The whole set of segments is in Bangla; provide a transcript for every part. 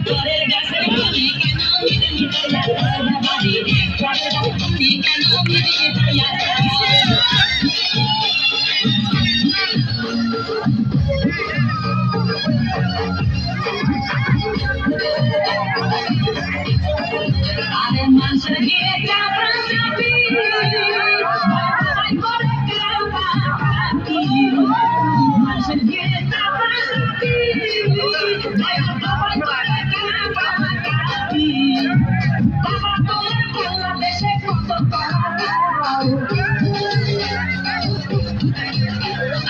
ঘরের গাছের পানি কেন মিটে মিটে যায় বাবারে ঘরের গাছের পানি কেন মিটে মিটে যায় আরে মানুষের ঘিরে চাপা চাপি ভাই করে কাপাতি মানুষের ঘিরে চাপা চাপি ভাই করে কাপাতি বাবা তোমার বাংলাদেশে কত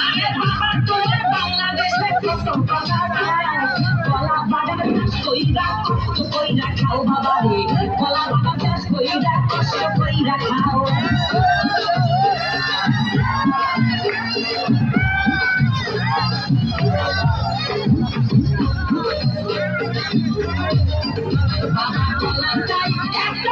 আরে বাবা তোমার বাংলাদেশে কত কলা বাগান চাষ কইরা কষ্ট কইরা খাও বাবা রে কলা বাগান চাষ কইরা কষ্ট কইরা খাও বাবা কলা চাই এত